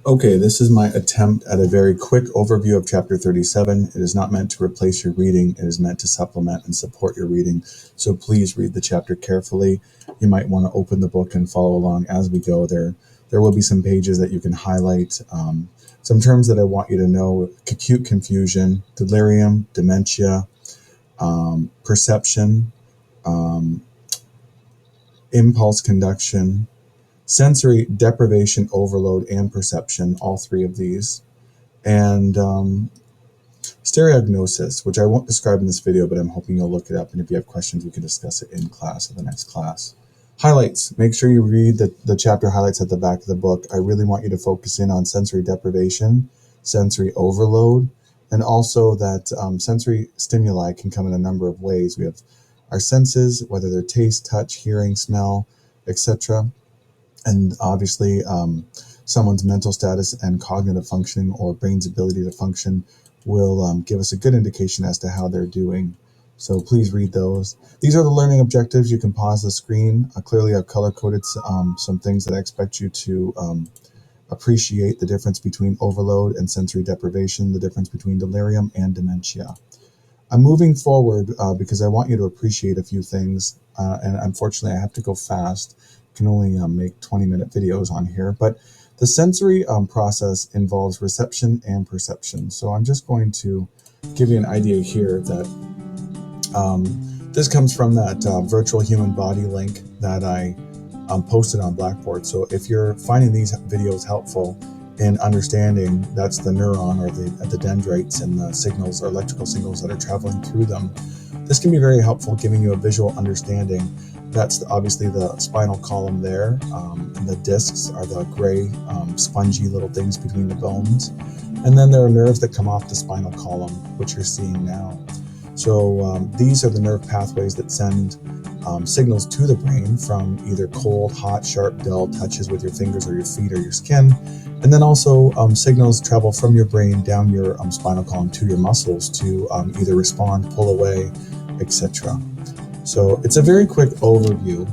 Okay, this is my attempt at a very quick overview of Chapter 37. It is not meant to replace your reading, it is meant to supplement and support your reading. So please read the chapter carefully. You might want to open the book and follow along as we go. There will be some pages that you can highlight. Some terms that I want you to know: acute confusion, delirium, dementia, perception, um, impulse conduction, sensory deprivation, overload, and perception, all three of these. And stereognosis, which I won't describe in this video, but I'm hoping you'll look it up. And if you have questions, we can discuss it in class or the next class. Highlights. Make sure you read the chapter highlights at the back of the book. I really want you to focus in on sensory deprivation, sensory overload, and also that sensory stimuli can come in a number of ways. We have our senses, whether they're taste, touch, hearing, smell, etc. And obviously, someone's mental status and cognitive functioning or brain's ability to function will give us a good indication as to how they're doing. So please read those. These are the learning objectives. You can pause the screen. Clearly, I've color-coded some things that I expect you to appreciate: the difference between overload and sensory deprivation, the difference between delirium and dementia. I'm moving forward because I want you to appreciate a few things, and unfortunately I have to go fast. I can only make 20-minute videos on here, but the sensory process involves reception and perception. So I'm just going to give you an idea here that this comes from that virtual human body link that I posted on Blackboard. So if you're finding these videos helpful in understanding that's the neuron or the dendrites and the signals or electrical signals that are traveling through them, this can be very helpful, giving you a visual understanding. That's obviously the spinal column there, and the discs are the gray, spongy little things between the bones. And then there are nerves that come off the spinal column, which you're seeing now. So these are the nerve pathways that send signals to the brain from either cold, hot, sharp, dull touches with your fingers or your feet or your skin. And then also signals travel from your brain down your spinal column to your muscles to either respond, pull away, etc. So it's a very quick overview,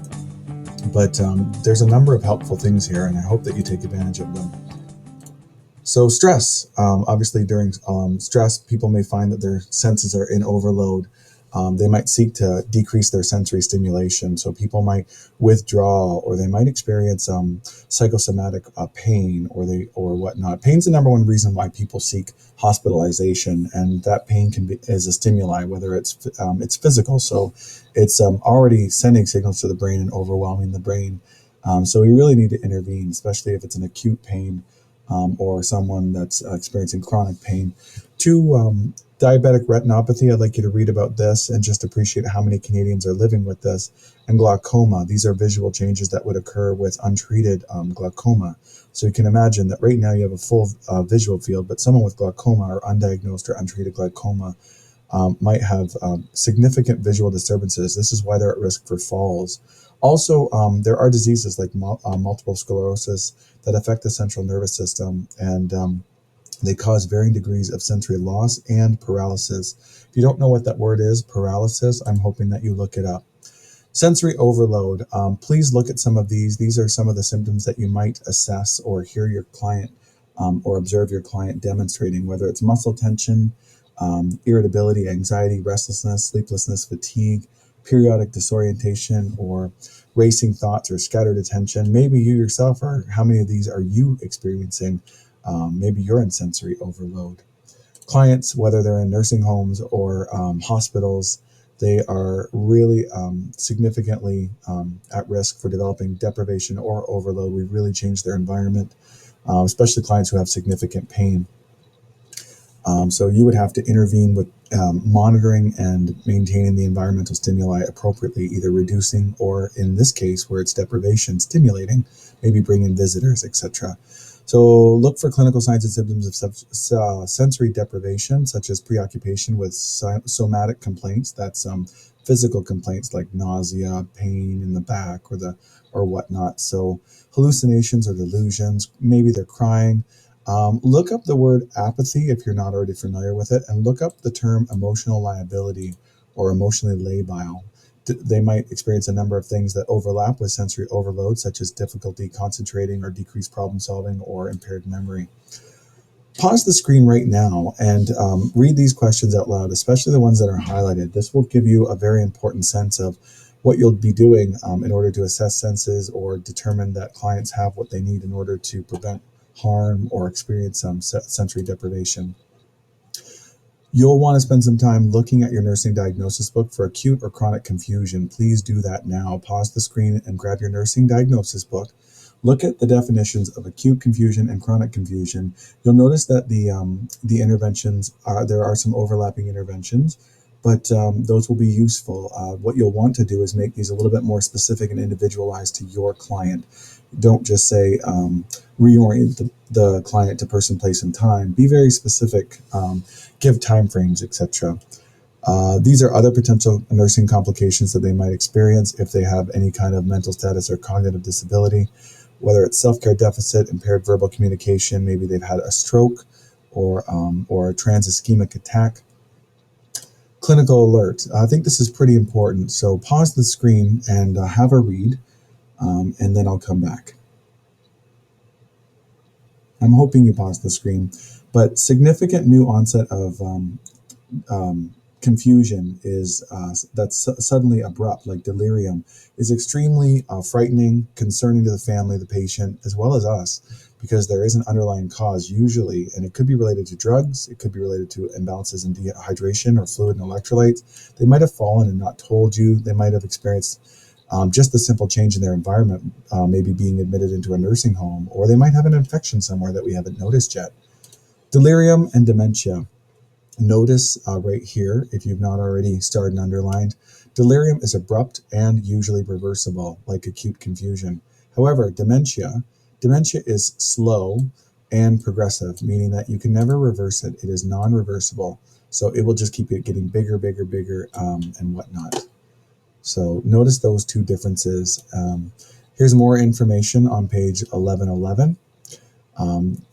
but there's a number of helpful things here, and I hope that you take advantage of them. So stress, obviously during stress, people may find that their senses are in overload. They might seek to decrease their sensory stimulation. So people might withdraw, or they might experience psychosomatic pain, or whatnot. Pain's the number one reason why people seek hospitalization, and that pain is a stimuli, whether it's physical. So it's already sending signals to the brain and overwhelming the brain. So we really need to intervene, especially if it's an acute pain. Or someone that's experiencing chronic pain. Diabetic retinopathy, I'd like you to read about this and just appreciate how many Canadians are living with this. And glaucoma, these are visual changes that would occur with untreated glaucoma. So you can imagine that right now you have a full visual field, but someone with glaucoma or undiagnosed or untreated glaucoma might have significant visual disturbances. This is why they're at risk for falls. Also, there are diseases like multiple sclerosis that affect the central nervous system, and they cause varying degrees of sensory loss and paralysis. If you don't know what that word is, paralysis, I'm hoping that you look it up. Sensory overload. Please look at some of these. These are some of the symptoms that you might assess or hear your client or observe your client demonstrating, whether it's muscle tension, irritability, anxiety, restlessness, sleeplessness, fatigue, periodic disorientation, or racing thoughts or scattered attention. Maybe you yourself are, how many of these are you experiencing? Maybe you're in sensory overload. Clients, whether they're in nursing homes or hospitals, they are really significantly at risk for developing deprivation or overload. We've really changed their environment, especially clients who have significant pain. So you would have to intervene with monitoring and maintaining the environmental stimuli appropriately, either reducing or, in this case, where it's deprivation, stimulating, maybe bring in visitors, etc. So look for clinical signs and symptoms of sensory deprivation, such as preoccupation with somatic complaints. That's physical complaints like nausea, pain in the back, or whatnot. So hallucinations or delusions, maybe they're crying. Look up the word apathy if you're not already familiar with it, and look up the term emotional liability or emotionally labile. They might experience a number of things that overlap with sensory overload, such as difficulty concentrating or decreased problem solving or impaired memory. Pause the screen right now and read these questions out loud, especially the ones that are highlighted. This will give you a very important sense of what you'll be doing in order to assess senses or determine that clients have what they need in order to prevent harm or experience sensory deprivation. You'll want to spend some time looking at your nursing diagnosis book for acute or chronic confusion. Please do that now. Pause the screen and grab your nursing diagnosis book. Look at the definitions of acute confusion and chronic confusion. You'll notice that the interventions there are some overlapping interventions, but those will be useful. What you'll want to do is make these a little bit more specific and individualized to your client. Don't just say reorient the client to person, place, and time. Be very specific. Give timeframes, etc. These are other potential nursing complications that they might experience if they have any kind of mental status or cognitive disability, whether it's self-care deficit, impaired verbal communication, maybe they've had a stroke or a trans-ischemic attack. Clinical alert. I think this is pretty important. So pause the screen and have a read, and then I'll come back. I'm hoping you pause the screen, but significant new onset of confusion is that's suddenly abrupt, like delirium, is extremely frightening, concerning to the family, the patient, as well as us, because there is an underlying cause usually, and it could be related to drugs, it could be related to imbalances in dehydration or fluid and electrolytes. They might have fallen and not told you. They might have experienced just the simple change in their environment, maybe being admitted into a nursing home, or they might have an infection somewhere that we haven't noticed yet. Delirium and dementia. Notice right here, if you've not already starred and underlined, delirium is abrupt and usually reversible, like acute confusion. However, dementia is slow and progressive, meaning that you can never reverse it. It is non-reversible. So it will just keep it getting bigger, and whatnot. So notice those two differences. Here's more information on page 1111.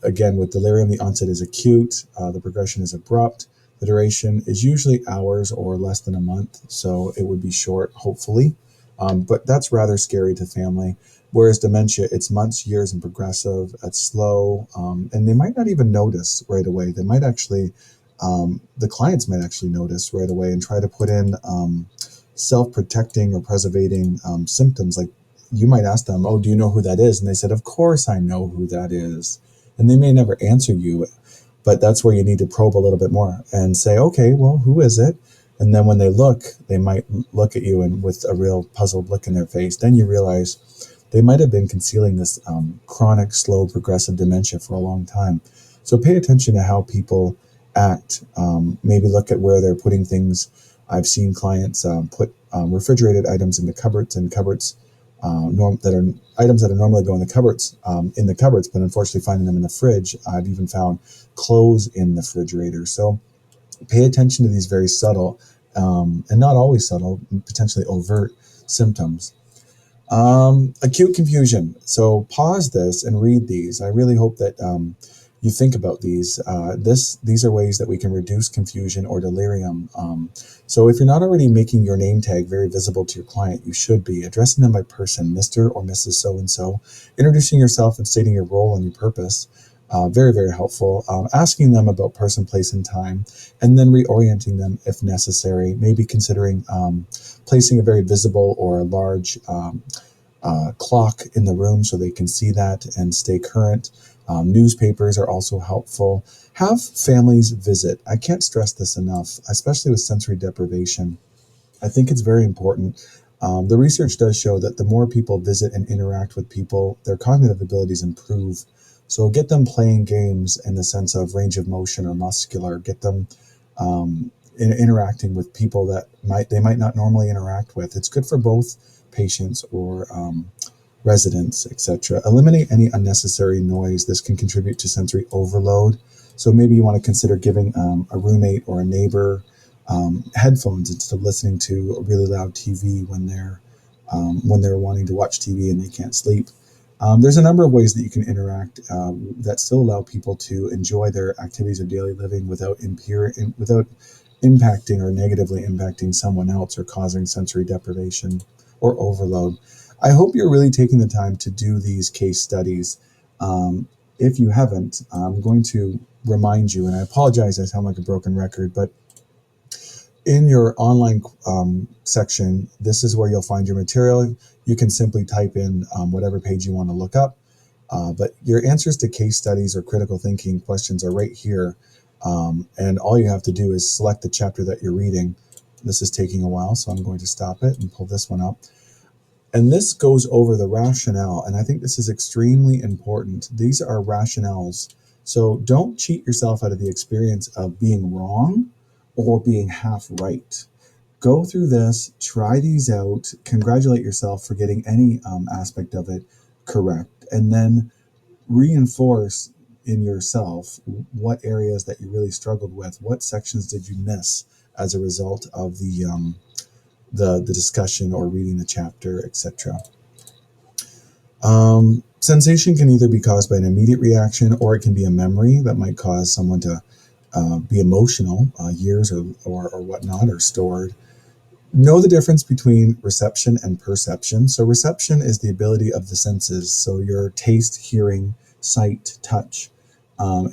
Again, with delirium, the onset is acute, the progression is abrupt, the duration is usually hours or less than a month, so it would be short, hopefully, but that's rather scary to family. Whereas dementia, it's months, years, and progressive, it's slow, and they might not even notice right away. They might actually, the clients might actually notice right away and try to put in self-protecting or preservating symptoms. Like, you might ask them, oh, do you know who that is? And they said, of course I know who that is. And they may never answer you, but that's where you need to probe a little bit more and say, okay, well, who is it? And then when they look, they might look at you and with a real puzzled look in their face. Then you realize they might have been concealing this chronic, slow, progressive dementia for a long time. So pay attention to how people act. Maybe look at where they're putting things. I've seen clients put refrigerated items in the cupboards, and cupboards that are items that are normally go in the cupboards, but unfortunately finding them in the fridge. I've even found clothes in the refrigerator. So pay attention to these very subtle, and not always subtle, potentially overt symptoms. Acute confusion. So pause this and read these. I really hope that you think about these. These are ways that we can reduce confusion or delirium. So if you're not already making your name tag very visible to your client, you should be addressing them by person, Mr. or Mrs. So-and-so, introducing yourself and stating your role and your purpose. Very, very helpful. Asking them about person, place, and time, and then reorienting them if necessary. Maybe considering placing a very visible or a large clock in the room so they can see that and stay current. Newspapers are also helpful. Have families visit. I can't stress this enough, especially with sensory deprivation. I think it's very important. The research does show that the more people visit and interact with people, their cognitive abilities improve. So get them playing games in the sense of range of motion or muscular. Get them interacting with people that they might not normally interact with. It's good for both patients or residents, etc. Eliminate any unnecessary noise. This can contribute to sensory overload. So maybe you want to consider giving a roommate or a neighbor headphones instead of listening to a really loud TV when they're wanting to watch TV and they can't sleep. There's a number of ways that you can interact that still allow people to enjoy their activities of daily living without impacting or negatively impacting someone else or causing sensory deprivation or overload. I hope you're really taking the time to do these case studies. If you haven't, I'm going to remind you, and I apologize, I sound like a broken record, but in your online section, this is where you'll find your material. You can simply type in whatever page you want to look up. But your answers to case studies or critical thinking questions are right here. And all you have to do is select the chapter that you're reading. This is taking a while, so I'm going to stop it and pull this one up. And this goes over the rationale, and I think this is extremely important. These are rationales. So don't cheat yourself out of the experience of being wrong or being half right. Go through this, try these out, congratulate yourself for getting any aspect of it correct, and then reinforce in yourself what areas that you really struggled with. What sections did you miss as a result of the discussion or reading the chapter, etc. Sensation can either be caused by an immediate reaction, or it can be a memory that might cause someone to be emotional, years or whatnot, or stored. Know the difference between reception and perception. So reception is the ability of the senses. So your taste, hearing, sight, touch,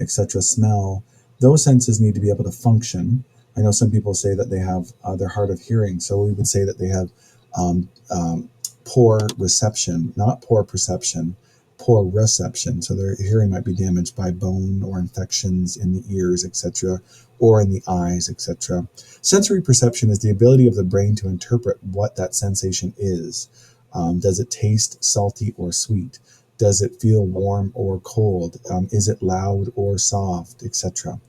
etc., smell, those senses need to be able to function. I know some people say that they have they're hard of hearing. So we would say that they have um, um, poor reception, not poor perception, poor reception. So their hearing might be damaged by bone or infections in the ears, etc., or in the eyes, etc. Sensory perception is the ability of the brain to interpret what that sensation is. Does it taste salty or sweet? Does it feel warm or cold? Is it loud or soft, etc.?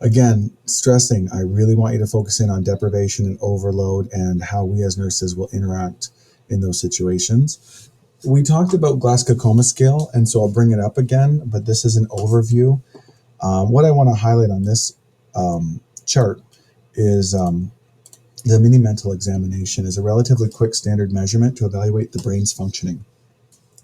Again, stressing, I really want you to focus in on deprivation and overload and how we as nurses will interact in those situations. We talked about Glasgow-Coma scale, and so I'll bring it up again, but this is an overview. What I want to highlight on this chart is the mini mental examination is a relatively quick standard measurement to evaluate the brain's functioning,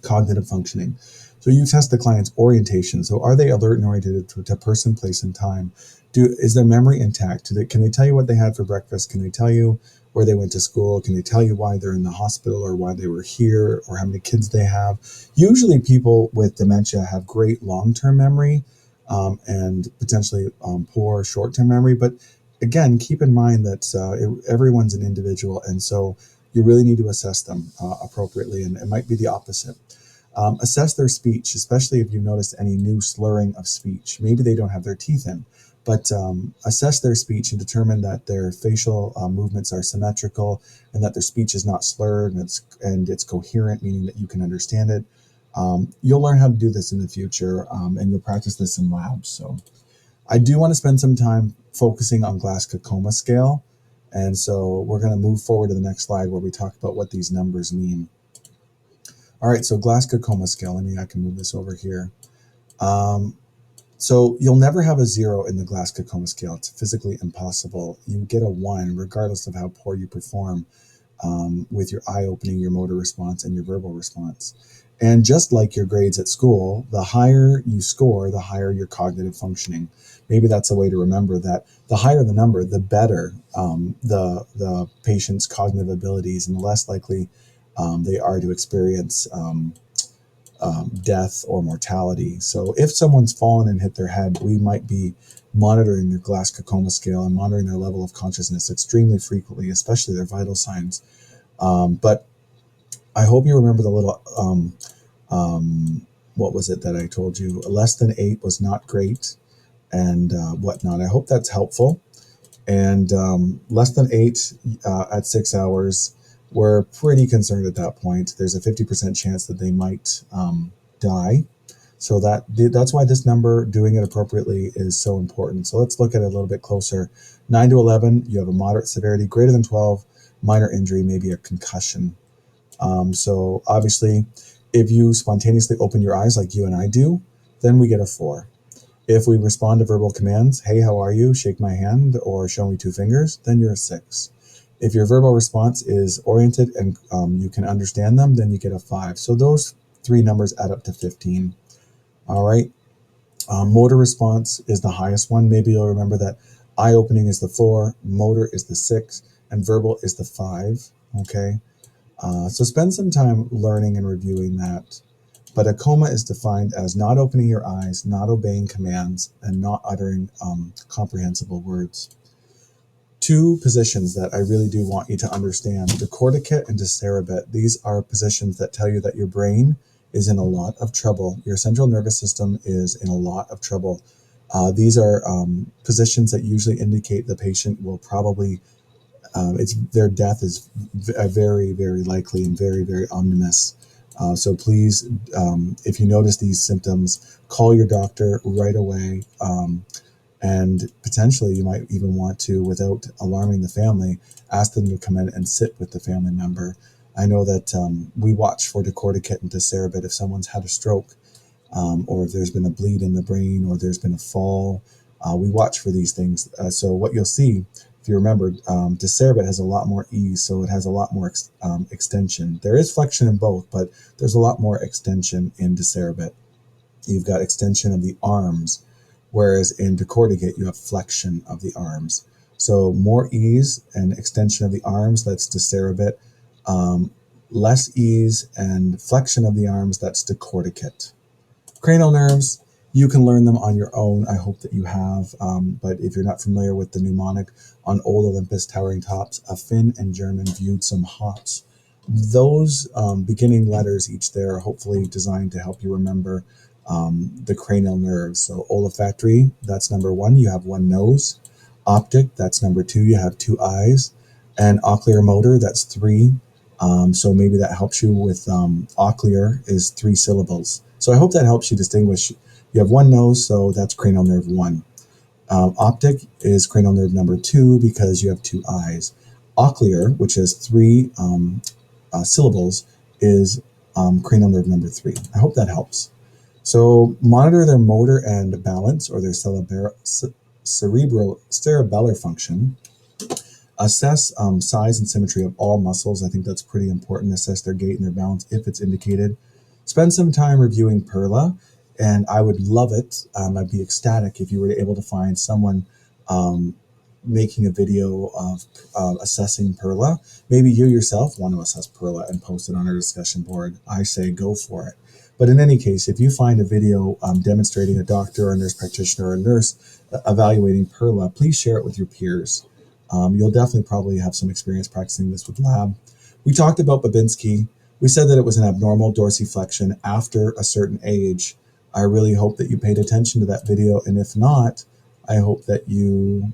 cognitive functioning. So you test the client's orientation. So are they alert and oriented to person, place, and time? Is their memory intact? Can they tell you what they had for breakfast? Can they tell you where they went to school? Can they tell you why they're in the hospital or why they were here or how many kids they have? Usually people with dementia have great long-term memory and potentially poor short-term memory. But again, keep in mind that everyone's an individual, and so you really need to assess them appropriately, and it might be the opposite. Assess their speech, especially if you notice any new slurring of speech. Maybe they don't have their teeth in, but assess their speech and determine that their facial movements are symmetrical and that their speech is not slurred and it's coherent, meaning that you can understand it. You'll learn how to do this in the future, and you'll practice this in labs. So I do want to spend some time focusing on Glasgow-Coma scale. And so we're going to move forward to the next slide where we talk about what these numbers mean. All right, so Glasgow-Coma scale. I can move this over here. So you'll never have a 0 in the Glasgow-Coma scale. It's physically impossible. You get a 1 regardless of how poor you perform with your eye opening, your motor response, and your verbal response. And just like your grades at school, the higher you score, the higher your cognitive functioning. Maybe that's a way to remember that the higher the number, the better the patient's cognitive abilities, and the less likely they are to experience death or mortality. So if someone's fallen and hit their head, we might be monitoring their Glasgow-Coma scale and monitoring their level of consciousness extremely frequently, especially their vital signs. But I hope you remember the little, what was it that I told you? Less than 8 was not great and whatnot. I hope that's helpful. And less than 8 at 6 hours, we're pretty concerned at that point. There's a 50% chance that they might die. So that's why this number, doing it appropriately, is so important. So let's look at it a little bit closer. 9 to 11, you have a moderate severity. Greater than 12, minor injury, maybe a concussion. So obviously, if you spontaneously open your eyes like you and I do, then we get a 4. If we respond to verbal commands, hey, how are you? Shake my hand or show me 2 fingers, then you're a 6. If your verbal response is oriented and you can understand them, then you get a 5. So those 3 numbers add up to 15. All right. Motor response is the highest one. Maybe you'll remember that Eye opening is the 4, motor is the 6, and verbal is the 5. Okay, so spend some time learning and reviewing that. But a coma is defined as not opening your eyes, not obeying commands, and not uttering comprehensible words. Two positions that I really do want you to understand: decorticate and decerebit. These are positions that tell you that your brain is in a lot of trouble. Your central nervous system is in a lot of trouble. These are positions that usually indicate the patient will probably, their death is very, very likely and very, very ominous. So please, if you notice these symptoms, call your doctor right away. And potentially you might even want to, without alarming the family, ask them to come in and sit with the family member. I know that we watch for decorticate and decerebit if someone's had a stroke, or if there's been a bleed in the brain, or there's been a fall. We watch for these things. So what you'll see, if you remember, decerebit has a lot more ease, so it has a lot more extension. There is flexion in both, but there's a lot more extension in decerebit. You've got extension of the arms, whereas in decorticate, you have flexion of the arms. So more ease and extension of the arms, that's decerebit. Less ease and flexion of the arms, that's decorticate. Cranial nerves, you can learn them on your own. I hope that you have. But if you're not familiar with the mnemonic, on old Olympus towering tops, a Finn and German viewed some hops. Those beginning letters each there are hopefully designed to help you remember the cranial nerves. So olfactory, that's number 1, you have 1 nose. Optic, that's number 2, you have 2 eyes. And ocular motor, that's 3. So maybe that helps you with ocular is 3 syllables. So I hope that helps you distinguish. You have 1 nose, so that's cranial nerve 1. Optic is cranial nerve number 2 because you have 2 eyes. Ocular, which has 3 syllables, is cranial nerve number 3. I hope that helps. So monitor their motor and balance, or their cerebellar function. Assess size and symmetry of all muscles. I think that's pretty important. Assess their gait and their balance if it's indicated. Spend some time reviewing PERLA, and I would love it. I'd be ecstatic if you were able to find someone making a video of assessing PERLA. Maybe you yourself want to assess PERLA and post it on our discussion board. I say go for it. But in any case, if you find a video demonstrating a doctor or a nurse practitioner or a nurse evaluating PERLA, please share it with your peers. You'll definitely probably have some experience practicing this with lab. We talked about Babinski. We said that it was an abnormal dorsiflexion after a certain age. I really hope that you paid attention to that video, and if not, I hope that you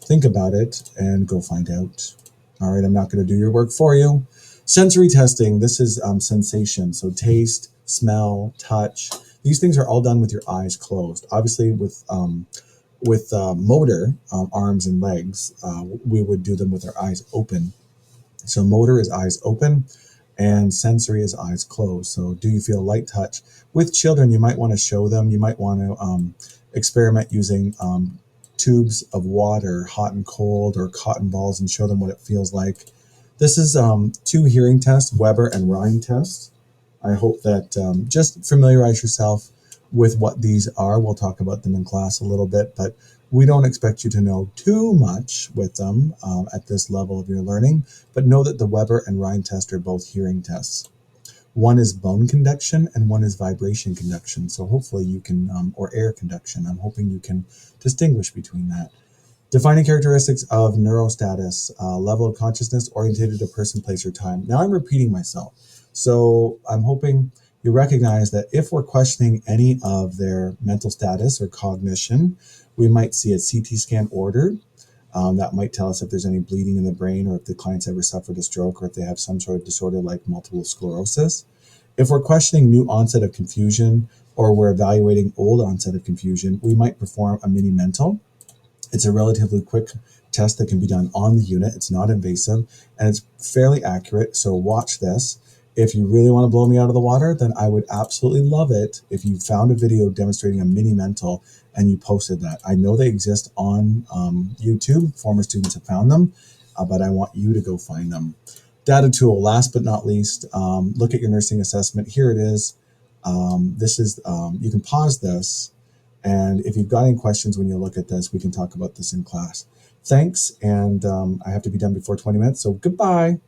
think about it and go find out. All right, I'm not going to do your work for you. Sensory testing, this is sensation. So taste, smell, touch. These things are all done with your eyes closed. Obviously, with motor, arms and legs, we would do them with our eyes open. So motor is eyes open, and sensory is eyes closed. So do you feel light touch? With children, you might want to show them. You might want to experiment using tubes of water, hot and cold, or cotton balls, and show them what it feels like. This is 2 hearing tests, Weber and Rhine tests. I hope that just familiarize yourself with what these are. We'll talk about them in class a little bit, but we don't expect you to know too much with them at this level of your learning, but know that the Weber and Rhine test are both hearing tests. One is bone conduction and one is vibration conduction. So hopefully you can, or air conduction, I'm hoping you can distinguish between that. Defining characteristics of neurostatus, level of consciousness orientated to person, place, or time. Now I'm repeating myself. So I'm hoping you recognize that if we're questioning any of their mental status or cognition, we might see a CT scan ordered. That might tell us if there's any bleeding in the brain, or if the client's ever suffered a stroke, or if they have some sort of disorder like multiple sclerosis. If we're questioning new onset of confusion, or we're evaluating old onset of confusion, we might perform a mini mental. It's a relatively quick test that can be done on the unit. It's not invasive, and it's fairly accurate, so watch this. If you really want to blow me out of the water, then I would absolutely love it if you found a video demonstrating a mini mental and you posted that. I know they exist on YouTube. Former students have found them, but I want you to go find them. Data tool, last but not least, look at your nursing assessment. Here it is. This is, you can pause this, And if you've got any questions when you look at this, we can talk about this in class. Thanks, and I have to be done before 20 minutes, so goodbye.